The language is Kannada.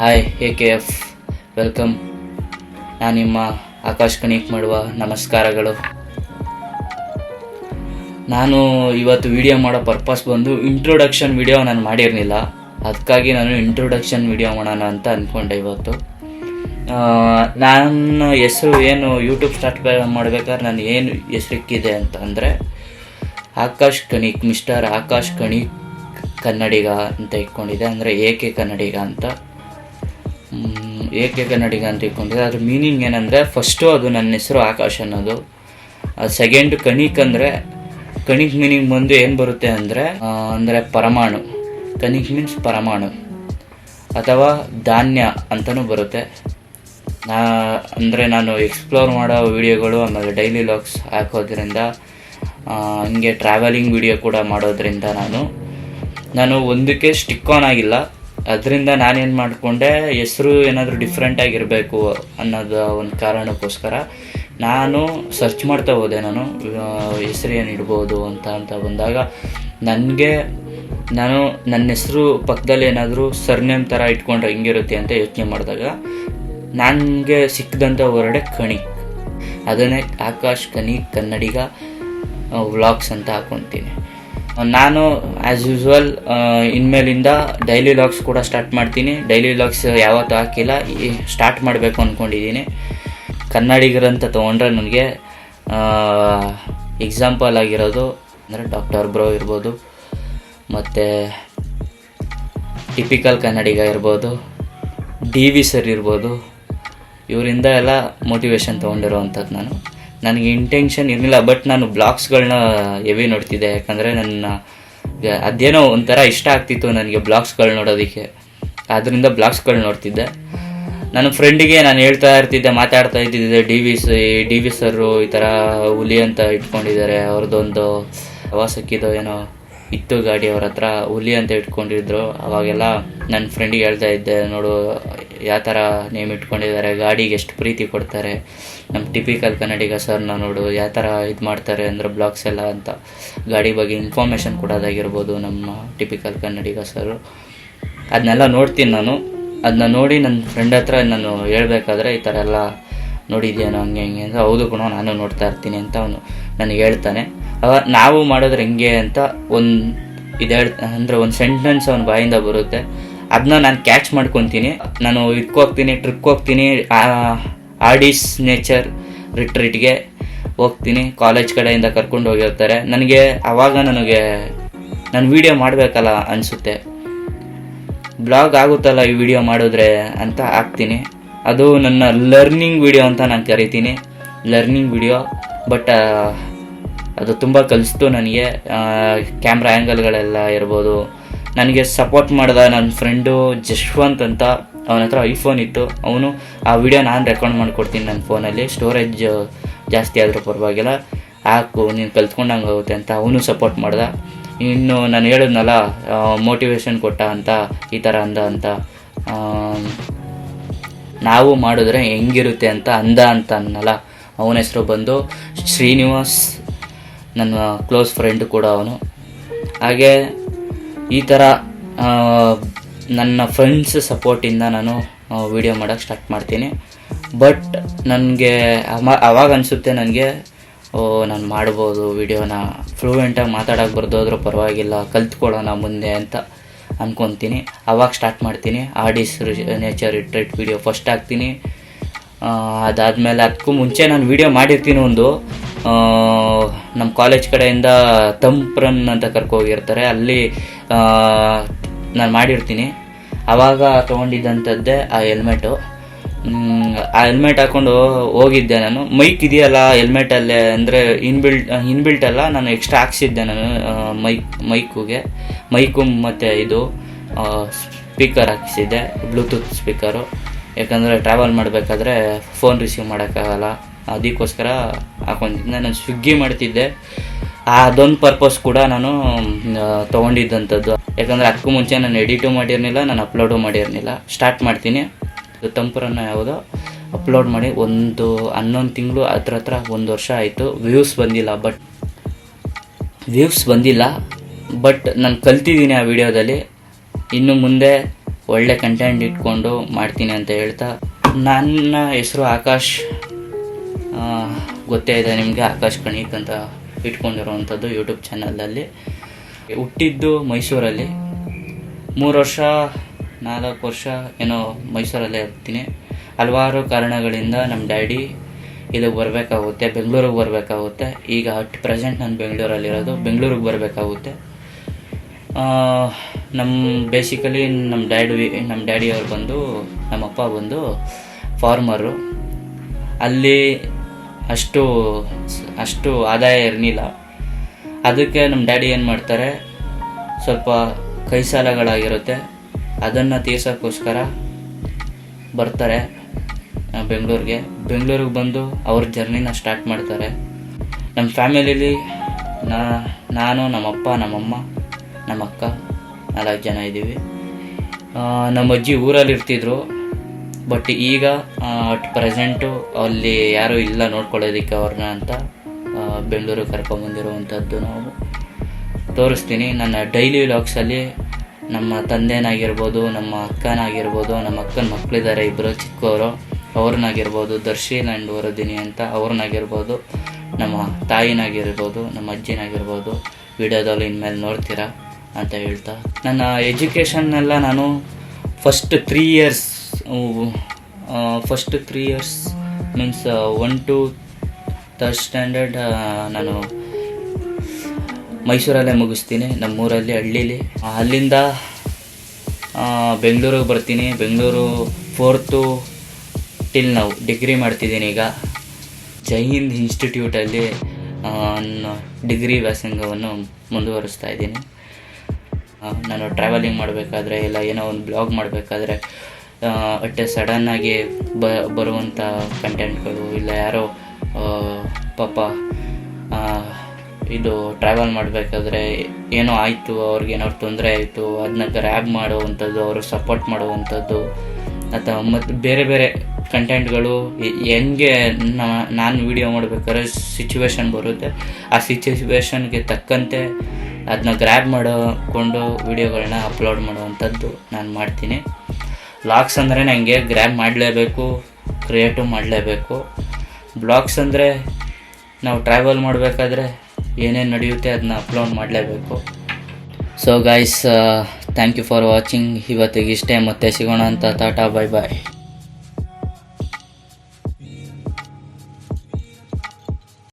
Hi AKF welcome. ನಾನು ನಿಮ್ಮ ಆಕಾಶ್ ಕಣಿಕ್ ಮಾಡುವ ನಮಸ್ಕಾರಗಳು. ನಾನು ಇವತ್ತು ವಿಡಿಯೋ ಮಾಡೋ ಪರ್ಪಸ್ ಬಂದು ಇಂಟ್ರೊಡಕ್ಷನ್ ವಿಡಿಯೋ ನಾನು ಮಾಡಿರಲಿಲ್ಲ, ಅದಕ್ಕಾಗಿ ನಾನು ಇಂಟ್ರೊಡಕ್ಷನ್ ವಿಡಿಯೋ ಮಾಡೋಣ ಅಂತ ಅಂದ್ಕೊಂಡೆ. ಇವತ್ತು ನನ್ನ ಹೆಸರು ಏನು ಯೂಟ್ಯೂಬ್ ಸ್ಟಾರ್ಟ್ ಮಾಡಬೇಕಾದ್ರೆ ನಾನು ಏನು ಹೆಸರಿಕ್ಕಿದೆ ಅಂತಂದರೆ ಆಕಾಶ್ ಕಣಿಕ್, ಮಿಸ್ಟರ್ ಆಕಾಶ್ ಕಣಿಕ್ ಕನ್ನಡಿಗ ಅಂತ ಇಟ್ಕೊಂಡಿದೆ. ಅಂದರೆ ಏಕೆ ಕನ್ನಡಿಗ ಅಂತ ಇಟ್ಕೊಂಡಿದೆ. ಅದ್ರ ಮೀನಿಂಗ್ ಏನಂದರೆ, ಫಸ್ಟು ಅದು ನನ್ನ ಹೆಸರು ಆಕಾಶ್ ಅನ್ನೋದು. ಅದು ಸೆಕೆಂಡು ಕಣಿಕ್ ಅಂದರೆ, ಕಣಿಕ್ ಮೀನಿಂಗ್ ಬಂದು ಏನು ಬರುತ್ತೆ ಅಂದರೆ ಪರಮಾಣು. ಕಣಿಕ್ ಮೀನ್ಸ್ ಪರಮಾಣು ಅಥವಾ ಧಾನ್ಯ ಅಂತಲೂ ಬರುತ್ತೆ. ನಾನು ಎಕ್ಸ್ಪ್ಲೋರ್ ಮಾಡೋ ವಿಡಿಯೋಗಳು, ಆಮೇಲೆ ಡೈಲಿ ವ್ಲಾಗ್ಸ್ ಹಾಕೋದ್ರಿಂದ, ಹಂಗೆ ಟ್ರಾವೆಲಿಂಗ್ ವಿಡಿಯೋ ಕೂಡ ಮಾಡೋದ್ರಿಂದ ನಾನು ಒಂದಕ್ಕೆ ಸ್ಟಿಕ್ ಆನ್ ಆಗಿಲ್ಲ. ಅದರಿಂದ ನಾನೇನು ಮಾಡಿಕೊಂಡೆ, ಹೆಸರು ಏನಾದರೂ ಡಿಫ್ರೆಂಟಾಗಿರಬೇಕು ಅನ್ನೋದು ಒಂದು ಕಾರಣಕ್ಕೋಸ್ಕರ ನಾನು ಸರ್ಚ್ ಮಾಡ್ತಾ ಹೋದೆ. ನಾನು ಹೆಸರು ಏನು ಇಡ್ಬೋದು ಅಂತ ಬಂದಾಗ ನಾನು ನನ್ನ ಹೆಸರು ಪಕ್ಕದಲ್ಲಿ ಏನಾದರೂ ಸರ್ನೇಮ್ ಥರ ಇಟ್ಕೊಂಡ್ರೆ ಹೆಂಗಿರುತ್ತೆ ಅಂತ ಯೋಚನೆ ಮಾಡಿದಾಗ ನನಗೆ ಸಿಕ್ಕಿದಂಥ ವರ್ಡೆ ಕಣಿಕ್. ಅದನ್ನೇ ಆಕಾಶ್ ಕಣಿಕ್ ಕನ್ನಡಿಗ ವ್ಲಾಗ್ಸ್ ಅಂತ ಹಾಕ್ಕೊತೀನಿ. ನಾನು ಆ್ಯಸ್ ಯೂಸ್ವಲ್ ಇನ್ಮೇಲಿಂದ ಡೈಲಿ ವ್ಲಾಗ್ಸ್ ಕೂಡ ಸ್ಟಾರ್ಟ್ ಮಾಡ್ತೀನಿ. ಡೈಲಿ ವ್ಲಾಗ್ಸ್ ಯಾವತ್ತೂ ಹಾಕಿಲ್ಲ, ಸ್ಟಾರ್ಟ್ ಮಾಡಬೇಕು ಅಂದ್ಕೊಂಡಿದ್ದೀನಿ. ಕನ್ನಡಿಗರಂತ ತೊಗೊಂಡ್ರೆ ನನಗೆ ಎಕ್ಸಾಂಪಲ್ ಆಗಿರೋದು ಅಂದರೆ ಡಾಕ್ಟರ್ ಬ್ರೋ ಇರ್ಬೋದು, ಮತ್ತು ಟಿಪಿಕಲ್ ಕನ್ನಡಿಗ ಇರ್ಬೋದು, DV ಸರ್ ಇರ್ಬೋದು. ಇವರಿಂದ ಎಲ್ಲ ಮೋಟಿವೇಶನ್ ತೊಗೊಂಡಿರೋವಂಥದ್ದು. ನನಗೆ ಇಂಟೆನ್ಷನ್ ಇರಲಿಲ್ಲ, ಬಟ್ ನಾನು ಬ್ಲಾಗ್ಸ್ಗಳನ್ನ ಹೆವಿ ನೋಡ್ತಿದ್ದೆ. ಯಾಕಂದರೆ ಅದೇನೋ ಒಂಥರ ಇಷ್ಟ ಆಗ್ತಿತ್ತು ನನಗೆ ಬ್ಲಾಗ್ಸ್ಗಳು ನೋಡೋದಕ್ಕೆ. ಆದ್ದರಿಂದ ಬ್ಲಾಗ್ಸ್ಗಳು ನೋಡ್ತಿದ್ದೆ. ನನ್ನ ಫ್ರೆಂಡಿಗೆ ನಾನು ಮಾತಾಡ್ತಾ ಇದ್ದಿದ್ದೆ, DV ಸರು ಈ ಥರ ಹುಲಿ ಅಂತ ಇಟ್ಕೊಂಡಿದ್ದಾರೆ, ಅವ್ರದ್ದೊಂದು ಪ್ರವಾಸಕ್ಕಿದೋ ಏನೋ ಇತ್ತು ಗಾಡಿ, ಅವ್ರ ಹತ್ರ ಹುಲಿ ಅಂತ ಇಟ್ಕೊಂಡಿದ್ರು. ಅವಾಗೆಲ್ಲ ನನ್ನ ಫ್ರೆಂಡಿಗೆ ಹೇಳ್ತಾ ಇದ್ದೆ, ನೋಡು ಯಾವ ಥರ ನೇಮ್ ಇಟ್ಕೊಂಡಿದ್ದಾರೆ, ಗಾಡಿಗೆ ಎಷ್ಟು ಪ್ರೀತಿ ಕೊಡ್ತಾರೆ, ನಮ್ಮ ಟಿಪಿಕಲ್ ಕನ್ನಡಿಗ ಸರ್ನ ನೋಡು ಯಾವ ಥರ ಇದು ಮಾಡ್ತಾರೆ ಅಂದರೆ ಬ್ಲಾಗ್ಸ್ ಎಲ್ಲ ಅಂತ. ಗಾಡಿ ಬಗ್ಗೆ ಇನ್ಫಾರ್ಮೇಷನ್ ಕೊಡೋದಾಗಿರ್ಬೋದು ನಮ್ಮ ಟಿಪಿಕಲ್ ಕನ್ನಡಿಗ ಸರು. ಅದನ್ನೆಲ್ಲ ನೋಡ್ತೀನಿ ನಾನು. ಅದನ್ನ ನೋಡಿ ನನ್ನ ಫ್ರೆಂಡ್ ಹತ್ರ ನಾನು ಹೇಳ್ಬೇಕಾದ್ರೆ, ಈ ಥರ ಎಲ್ಲ ನೋಡಿದ್ಯೇನೋ ಹಂಗೆ ಅಂತ. ಹೌದು ಕಣೋ, ನಾನು ನೋಡ್ತಾ ಇರ್ತೀನಿ ಅಂತ ಅವನು ನನಗೆ ಹೇಳ್ತಾನೆ. ನಾವು ಮಾಡಿದ್ರೆ ಹೆಂಗೆ ಅಂತ ಒಂದು ಸೆಂಟೆನ್ಸ್ ಅವನ ಬಾಯಿಂದ ಬರುತ್ತೆ. ಅದನ್ನ ನಾನು ಕ್ಯಾಚ್ ಮಾಡ್ಕೊತೀನಿ. ನಾನು ಟ್ರಿಪ್ಗೆ ಹೋಗ್ತೀನಿ, ಆರ್ಡಿಸ್ ನೇಚರ್ ರಿಟ್ರೀಟ್ಗೆ ಹೋಗ್ತೀನಿ. ಕಾಲೇಜ್ ಕಡೆಯಿಂದ ಕರ್ಕೊಂಡು ಹೋಗಿರ್ತಾರೆ. ನಾನು ವಿಡಿಯೋ ಮಾಡಬೇಕಲ್ಲ ಅನಿಸುತ್ತೆ, ಬ್ಲಾಗ್ ಆಗುತ್ತಲ್ಲ ಈ ವಿಡಿಯೋ ಮಾಡಿದ್ರೆ ಅಂತ ಹಾಕ್ತೀನಿ. ಅದು ನನ್ನ ಲರ್ನಿಂಗ್ ವಿಡಿಯೋ ಅಂತ ನಾನು ಕರಿತೀನಿ, ಲರ್ನಿಂಗ್ ವಿಡಿಯೋ. ಬಟ್ ಅದು ತುಂಬ ಕಲಿಸ್ತು ನನಗೆ. ಕ್ಯಾಮ್ರಾ ಆ್ಯಂಗಲ್ಗಳೆಲ್ಲ ಇರ್ಬೋದು. ನನಗೆ ಸಪೋರ್ಟ್ ಮಾಡಿದ ನನ್ನ ಫ್ರೆಂಡು ಜಶ್ವಂತ್ ಅಂತ, ಅವನ ಹತ್ರ ಐಫೋನ್ ಇತ್ತು. ಅವನು ಆ ವಿಡಿಯೋ ನಾನು ರೆಕಾರ್ಡ್ ಮಾಡಿಕೊಡ್ತೀನಿ ನನ್ನ ಫೋನಲ್ಲಿ, ಸ್ಟೋರೇಜ್ ಜಾಸ್ತಿ ಆದರೂ ಪರವಾಗಿಲ್ಲ, ಹಾಕು ನೀನು ಕಲ್ತ್ಕೊಂಡಂಗೆ ಆಗುತ್ತೆ ಅಂತ ಅವನು ಸಪೋರ್ಟ್ ಮಾಡ್ದ. ಇನ್ನು ನಾನು ಹೇಳಿದ್ನಲ್ಲ, ಮೋಟಿವೇಶನ್ ಕೊಟ್ಟ ಅಂತ, ಈ ಥರ ಅಂತ ನಾವು ಮಾಡಿದ್ರೆ ಹೆಂಗಿರುತ್ತೆ ಅಂತ ಅನ್ನಲ್ಲ. ಅವನ ಹೆಸರು ಬಂದು ಶ್ರೀನಿವಾಸ್, ನನ್ನ ಕ್ಲೋಸ್ ಫ್ರೆಂಡ್ ಕೂಡ ಅವನು. ಹಾಗೆ ಈ ಥರ ನನ್ನ ಫ್ರೆಂಡ್ಸ್ ಸಪೋರ್ಟಿಂದ ನಾನು ವಿಡಿಯೋ ಮಾಡೋಕ್ಕೆ ಸ್ಟಾರ್ಟ್ ಮಾಡ್ತೀನಿ. ಬಟ್ ನನಗೆ ಅವಾಗ ಅನಿಸುತ್ತೆ ನನಗೆ, ನಾನು ಮಾಡ್ಬೋದು ವಿಡಿಯೋನ, ಫ್ಲೂಯೆಂಟಾಗಿ ಮಾತಾಡೋಕ್ಕೆ ಬರ್ದೋದ್ರೂ ಪರವಾಗಿಲ್ಲ, ಕಲ್ತ್ಕೊಳ್ಳೋಣ ಮುಂದೆ ಅಂತ ಅಂದ್ಕೊತೀನಿ. ಅವಾಗ ಸ್ಟಾರ್ಟ್ ಮಾಡ್ತೀನಿ. ಆರ್ಡಿಸ್ ನೇಚರ್ ರಿಟ್ರೀಟ್ ವಿಡಿಯೋ ಫಸ್ಟ್ ಹಾಕ್ತೀನಿ. ಅದಾದಮೇಲೆ ಅದಕ್ಕೂ ಮುಂಚೆ ನಾನು ವಿಡಿಯೋ ಮಾಡಿರ್ತೀನಿ ಒಂದು, ನಮ್ಮ ಕಾಲೇಜ್ ಕಡೆಯಿಂದ ತಂಪ್ರನ್ ಅಂತ ಕರ್ಕೋಗಿರ್ತಾರೆ, ಅಲ್ಲಿ ನಾನು ಮಾಡಿರ್ತೀನಿ. ಆವಾಗ ತೊಗೊಂಡಿದ್ದಂಥದ್ದೇ ಆ ಹೆಲ್ಮೆಟು. ಆ ಹೆಲ್ಮೆಟ್ ಹಾಕ್ಕೊಂಡು ಹೋಗಿದ್ದೆ ನಾನು. ಮೈಕ್ ಇದೆಯಲ್ಲ ಹೆಲ್ಮೆಟಲ್ಲೇ, ಅಂದರೆ ಇನ್ಬಿಲ್ಟ್ ಅಲ್ಲ, ನಾನು ಎಕ್ಸ್ಟ್ರಾ ಹಾಕ್ಸಿದ್ದೆ ನಾನು ಮೈಕು ಮತ್ತು ಇದು ಸ್ಪೀಕರ್ ಹಾಕಿಸಿದ್ದೆ, ಬ್ಲೂಟೂತ್ ಸ್ಪೀಕರು. ಯಾಕಂದರೆ ಟ್ರಾವೆಲ್ ಮಾಡಬೇಕಾದ್ರೆ ಫೋನ್ ರಿಸೀವ್ ಮಾಡೋಕ್ಕಾಗಲ್ಲ, ಅದಕ್ಕೋಸ್ಕರ ಹಾಕೊಂಡಿದ್ದೆ. ನಾನು ಸ್ವಿಗ್ಗಿ ಮಾಡ್ತಿದ್ದೆ, ಅದೊಂದು ಪರ್ಪಸ್ ಕೂಡ ನಾನು ತೊಗೊಂಡಿದ್ದಂಥದ್ದು. ಯಾಕಂದರೆ ಅದಕ್ಕೂ ಮುಂಚೆ ನಾನು ಎಡಿಟು ಮಾಡಿರಲಿಲ್ಲ, ನಾನು ಅಪ್ಲೋಡು ಮಾಡಿರಲಿಲ್ಲ. ಸ್ಟಾರ್ಟ್ ಮಾಡ್ತೀನಿ. ತಂಪರನ್ನು ಯಾವುದೋ ಅಪ್ಲೋಡ್ ಮಾಡಿ 11 ತಿಂಗಳು ಹತ್ರ 1 ವರ್ಷ ಆಯಿತು. ವ್ಯೂಸ್ ಬಂದಿಲ್ಲ, ಬಟ್ ನಾನು ಕಲ್ತಿದ್ದೀನಿ ಆ ವಿಡಿಯೋದಲ್ಲಿ. ಇನ್ನು ಮುಂದೆ ಒಳ್ಳೆ ಕಂಟೆಂಟ್ ಇಟ್ಕೊಂಡು ಮಾಡ್ತೀನಿ ಅಂತ ಹೇಳ್ತಾ, ನನ್ನ ಹೆಸರು ಆಕಾಶ್, ಗೊತ್ತೇ ಇದೆ ನಿಮಗೆ, ಆಕಾಶ್ ಕಣಿಕ್ ಅಂತ ಇಟ್ಕೊಂಡಿರೋವಂಥದ್ದು ಯೂಟ್ಯೂಬ್ ಚಾನಲಲ್ಲಿ. ಹುಟ್ಟಿದ್ದು ಮೈಸೂರಲ್ಲಿ, 3 ವರ್ಷ 4 ವರ್ಷ ಏನೋ ಮೈಸೂರಲ್ಲೇ ಇರ್ತೀನಿ. ಹಲವಾರು ಕಾರಣಗಳಿಂದ ನಮ್ಮ ಡ್ಯಾಡಿ ಇದಕ್ಕೆ ಬರಬೇಕಾಗುತ್ತೆ, ಬೆಂಗಳೂರಿಗೆ ಬರಬೇಕಾಗುತ್ತೆ. ಈಗ ಅಟ್ ಪ್ರೆಸೆಂಟ್ ನಾನು ಬೆಂಗಳೂರಲ್ಲಿರೋದು, ಬೆಂಗಳೂರಿಗೆ ಬರಬೇಕಾಗುತ್ತೆ. ಬೇಸಿಕಲಿ ನಮ್ಮ ಡ್ಯಾಡಿಯವ್ರು ಬಂದು, ನಮ್ಮಪ್ಪ ಬಂದು ಫಾರ್ಮರು. ಅಲ್ಲಿ ಅಷ್ಟು ಆದಾಯ ಇರಲಿಲ್ಲ. ಅದಕ್ಕೆ ನಮ್ಮ ಡ್ಯಾಡಿ ಏನು ಮಾಡ್ತಾರೆ, ಸ್ವಲ್ಪ ಕೈ ಸಾಲಗಳಾಗಿರುತ್ತೆ, ಅದನ್ನು ತೀರ್ಸೋಕ್ಕೋಸ್ಕರ ಬರ್ತಾರೆ ಬೆಂಗಳೂರಿಗೆ ಬಂದು ಅವ್ರ ಜರ್ನಿನ ಸ್ಟಾರ್ಟ್ ಮಾಡ್ತಾರೆ. ನಮ್ಮ ಫ್ಯಾಮಿಲಿಲಿ ನಾನು, ನಮ್ಮಪ್ಪ, ನಮ್ಮಮ್ಮ, ನಮ್ಮ ಅಕ್ಕ 4 ಜನ ಇದ್ದೀವಿ. ನಮ್ಮ ಅಜ್ಜಿ ಊರಲ್ಲಿ ಇರ್ತಿದ್ರು, ಬಟ್ ಈಗ ಅಟ್ ಪ್ರೆಸೆಂಟು ಅಲ್ಲಿ ಯಾರೂ ಇಲ್ಲ ನೋಡ್ಕೊಳ್ಳೋದಕ್ಕೆ ಅವ್ರನ್ನ ಅಂತ ಬೆಂಗಳೂರಿಗೆ ಕರ್ಕೊಂಬಂದಿರುವಂಥದ್ದು ನಾವು ತೋರಿಸ್ತೀನಿ. ನನ್ನ ಡೈಲಿ ವ್ಲಾಗ್ಸಲ್ಲಿ ನಮ್ಮ ತಂದೆನಾಗಿರ್ಬೋದು, ನಮ್ಮ ಅಕ್ಕನಾಗಿರ್ಬೋದು, ನಮ್ಮ ಅಕ್ಕನ ಮಕ್ಕಳಿದ್ದಾರೆ 2 ಚಿಕ್ಕವರು, ಅವ್ರನ್ನಾಗಿರ್ಬೋದು, ದರ್ಶಿಲ್ ಆ್ಯಂಡ್ ವರದಿನಿ ಅಂತ ಅವ್ರನ್ನಾಗಿರ್ಬೋದು, ನಮ್ಮ ತಾಯಿನಾಗಿರ್ಬೋದು, ನಮ್ಮ ಅಜ್ಜಿನಾಗಿರ್ಬೋದು, ವಿಡಿಯೋದಲ್ಲಿ ಇನ್ಮೇಲೆ ನೋಡ್ತೀರಾ ಅಂತ ಹೇಳ್ತಾ, ನನ್ನ ಎಜುಕೇಷನ್ನೆಲ್ಲ ನಾನು first 3 years means 1 to 3rd standard ನಾನು ಮೈಸೂರಲ್ಲೇ ಮುಗಿಸ್ತೀನಿ, ನಮ್ಮೂರಲ್ಲಿ ಹಳ್ಳೀಲಿ. ಅಲ್ಲಿಂದ ಬೆಂಗಳೂರಿಗೆ ಬರ್ತೀನಿ. ಬೆಂಗಳೂರು 4th till ನಾವು ಡಿಗ್ರಿ ಮಾಡ್ತಿದ್ದೀನಿ. ಈಗ ಜೈ ಹಿಂದ್ ಇನ್ಸ್ಟಿಟ್ಯೂಟಲ್ಲಿ ಡಿಗ್ರಿ ವ್ಯಾಸಂಗವನ್ನು ಮುಂದುವರಿಸ್ತಾ ಇದ್ದೀನಿ. ನಾನು ಟ್ರಾವೆಲಿಂಗ್ ಮಾಡಬೇಕಾದ್ರೆ ಇಲ್ಲ ಏನೋ ಒಂದು ಬ್ಲಾಗ್ ಮಾಡಬೇಕಾದ್ರೆ ಸಡನ್ನಾಗಿ ಬರುವಂಥ ಕಂಟೆಂಟ್ಗಳು, ಇಲ್ಲ ಯಾರೋ ಪಾಪ ಇದು ಟ್ರಾವೆಲ್ ಮಾಡಬೇಕಾದ್ರೆ ಏನೋ ಆಯಿತು, ಅವ್ರಿಗೇನಾದ್ರು ತೊಂದರೆ ಆಯಿತು, ಅದನ್ನ ಗ್ರ್ಯಾಬ್ ಮಾಡುವಂಥದ್ದು, ಅವರು ಸಪೋರ್ಟ್ ಮಾಡುವಂಥದ್ದು, ಅಥವಾ ಮತ್ತು ಬೇರೆ ಬೇರೆ ಕಂಟೆಂಟ್ಗಳು ಹೆಂಗೆ ನಾನು ವೀಡಿಯೋ ಮಾಡಬೇಕಾದ್ರೆ ಸಿಚುವೇಶನ್ ಬರುತ್ತೆ, ಆ ಸಿಚುವೇಶನ್ಗೆ ತಕ್ಕಂತೆ ಅದನ್ನ ಗ್ರ್ಯಾಬ್ ಮಾಡಿಕೊಂಡು ವೀಡಿಯೋಗಳನ್ನ ಅಪ್ಲೋಡ್ ಮಾಡುವಂಥದ್ದು ನಾನು ಮಾಡ್ತೀನಿ. ವ್ಲಾಗ್ಸ್ ಅಂದರೆ ನನಗೆ ಗ್ರ್ಯಾಬ್ ಮಾಡಲೇಬೇಕು, ಕ್ರಿಯೇಟಿವ್ ಮಾಡಲೇಬೇಕು. ಬ್ಲಾಗ್ಸ್ ಅಂದರೆ ನಾವು ಟ್ರಾವೆಲ್ ಮಾಡಬೇಕಾದ್ರೆ ಏನೇನು ನಡೆಯುತ್ತೆ ಅದನ್ನ ಅಪ್ಲೋಡ್ ಮಾಡಲೇಬೇಕು. So guys, thank you for watching. ಇವತ್ತಿಗೆ ಇಷ್ಟೇ, ಮತ್ತೆ ಸಿಗೋಣ ಅಂತ. ಟಾಟಾ, ಬೈ ಬಾಯ್.